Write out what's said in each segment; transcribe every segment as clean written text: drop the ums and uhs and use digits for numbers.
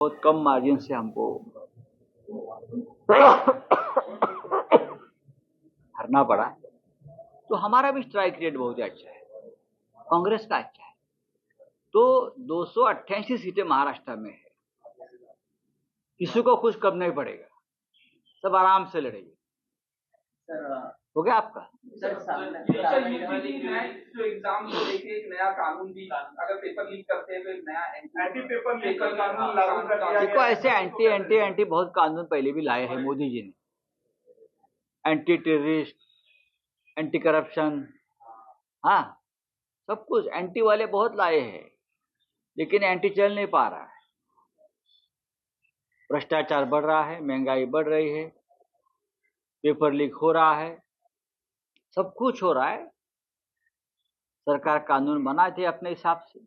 बहुत कम मार्जिन से हमको हारना पड़ा। तो हमारा भी स्ट्राइक रेट बहुत अच्छा है, कांग्रेस का अच्छा है। तो 288 सीटें महाराष्ट्र में है, किसी को कुछ कम नहीं पड़ेगा, सब आराम से लड़ेंगे। हो गया आपका जो एग्जाम को लेके एक नया कानून भी, अगर पेपर लीक करते हैं तो एक नया एंटी पेपर लीक कानून लागू कर दिया। देखो, ऐसे एंटी बहुत कानून पहले भी लाए हैं मोदी जी ने, एंटी टेररिस्ट, एंटी करप्शन, हाँ सब कुछ एंटी वाले बहुत लाए हैं, लेकिन एंटी चल नहीं पा रहा है। भ्रष्टाचार बढ़ रहा है, महंगाई बढ़ रही है, पेपर लीक हो रहा है, सब कुछ हो रहा है। सरकार कानून बनाते अपने हिसाब से,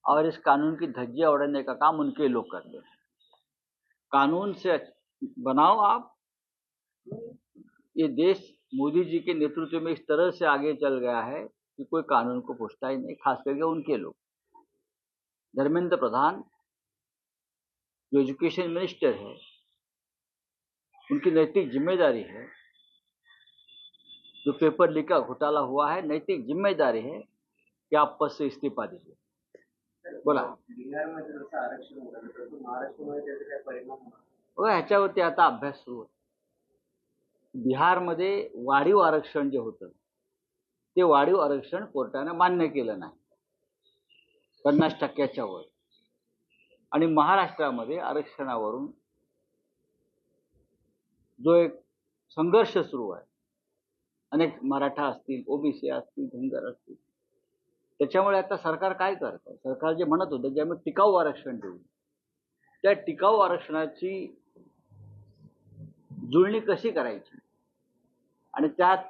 और इस कानून की धज्जियां उड़ाने का काम उनके लोग कर रहे हैं। कानून से बनाओ आप। ये देश मोदी जी के नेतृत्व में इस तरह से आगे चल गया है कि कोई कानून को पूछता ही नहीं, खास करके उनके लोग। धर्मेंद्र प्रधान जो एजुकेशन मिनिस्टर है, उनकी नैतिक जिम्मेदारी है। जो पेपर लीक का घोटाला हुआ है, नैतिक जिम्मेदारी है कि आप पद से इस्तीफा दीजिए। बोला बिहारमध्ये जसं आरक्षण होतं तसं महाराष्ट्रामध्ये त्याचा काय परिणाम होणार? बघा, ह्याच्यावरती आता अभ्यास सुरू आहे। बिहारमध्ये वाढीव आरक्षण जे होतं ते वाढीव आरक्षण कोर्टाने मान्य केलं नाही, 50% वर। आणि महाराष्ट्रामध्ये आरक्षणावरून जो एक संघर्ष सुरू आहे, अनेक मराठा असतील, ओबीसी असतील, धनगर असतील, त्याच्यामुळे आता सरकार काय करतं, सरकार जे म्हणत होतं की आम्ही टिकाऊ आरक्षण देऊ, त्या टिकाऊ आरक्षणाची जुळणी कशी करायची, आणि त्यात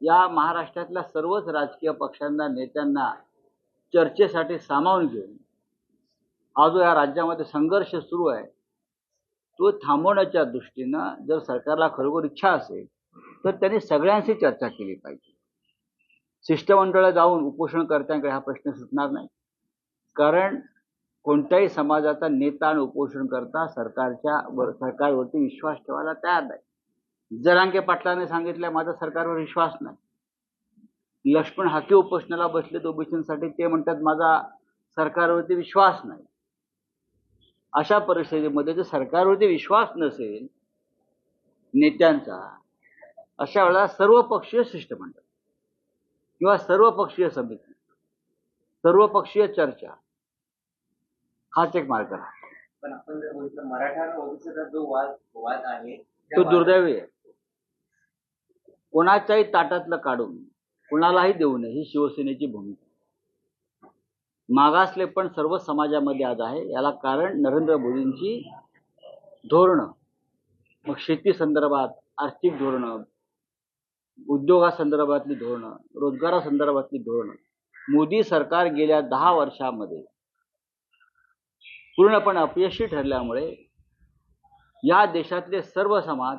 या महाराष्ट्रातल्या सर्वच राजकीय पक्षांना, नेत्यांना चर्चेसाठी सामावून घेऊन हा जो या राज्यामध्ये संघर्ष सुरू आहे तो थांबवण्याच्या दृष्टीनं जर सरकारला खरोखर इच्छा असेल तर त्यांनी सगळ्यांशी चर्चा केली पाहिजे। शिष्टमंडळ जाऊन उपोषणकर्त्यांकडे हा प्रश्न सुटणार नाही, कारण कोणत्याही समाजाचा नेता आणि उपोषणकर्ता सरकारवरती विश्वास ठेवायला तयार नाही। जरांगे पाटलांनी सांगितलं माझा सरकारवर विश्वास नाही। लक्ष्मण हाके उपोषणाला बसलेत ओबीसीसाठी, ते म्हणतात माझा सरकारवरती विश्वास नाही। अशा परिस्थितीमध्ये जर सरकारवरती विश्वास नसेल नेत्यांचा, अशा वेळेला सर्वपक्षीय शिष्टमंडळ किंवा सर्वपक्षीय समिती, सर्वपक्षीय चर्चा हाच एक मार्ग आहे। पण आपण जर बोलतो मराठा आणि ओबीसीचा जो वाद आहे तो दुर्दैवी आहे। कोणाच्याही ताटातलं काढून कोणालाही देऊ नये ही शिवसेनेची भूमिका। मागासले पण सर्व समाजामध्ये आज आहे, याला कारण नरेंद्र मोदींची धोरणं, मग शेती संदर्भात आर्थिक धोरणं, उद्योगासंदर्भातली धोरणं, रोजगारासंदर्भातली धोरणं। मोदी सरकार गेल्या 10 वर्षामध्ये पूर्णपणे अपयशी ठरल्यामुळे या देशातले सर्व समाज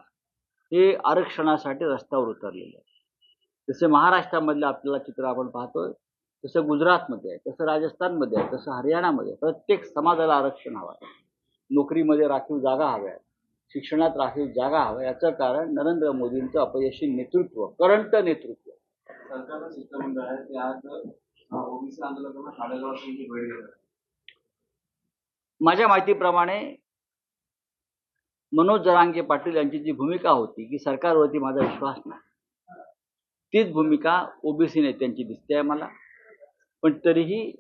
हे आरक्षणासाठी रस्त्यावर उतरलेले आहेत। जसे महाराष्ट्रामधलं आपल्याला चित्र आपण पाहतोय, तसं गुजरातमध्ये आहे, तसं राजस्थानमध्ये आहे, तसं हरियाणामध्ये आहे। प्रत्येक समाजाला आरक्षण हवं आहे, नोकरीमध्ये राखीव जागा हव्या, शिक्षणात राखीव जागा हव्या। याचं कारण नरेंद्र मोदींचं अपयशी नेतृत्व, करंट नेतृत्व। सरकारचं शिष्टमंडळ आहे ते आज ओबीसी आंदोलकांना 11.5 वर्षांची भेट देणार आहे। माझ्या माहितीप्रमाणे मनोज जरांगे पाटील यांची जी भूमिका होती की सरकारवरती माझा विश्वास नाही, तीच भूमिका ओबीसी नेत्यांची दिसते आहे मला। पण तरीही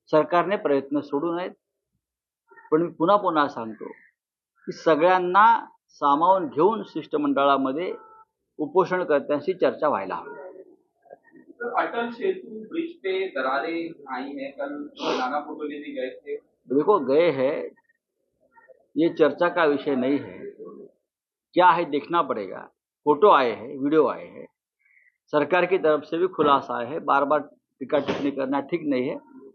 सरकारने प्रयत्न सोडू नयेत। पण मी पुन्हा पुन्हा सांगतो की सगळ्यांना सामावून घेऊन शिष्टमंडळामध्ये उपोषणकर्त्यांशी चर्चा व्हायला हवी। अटल सेतु ब्रिज पे दरारें आई हैं, कल नाना पटोले भी गए थे। देखो, गए हैं, ये चर्चा का विषय नहीं है। क्या है देखना पड़ेगा। फोटो आए हैं, वीडियो आए हैं, सरकार की तरफ से भी खुलासा है। बार बार टीका टिप्पणी करना ठीक नहीं है।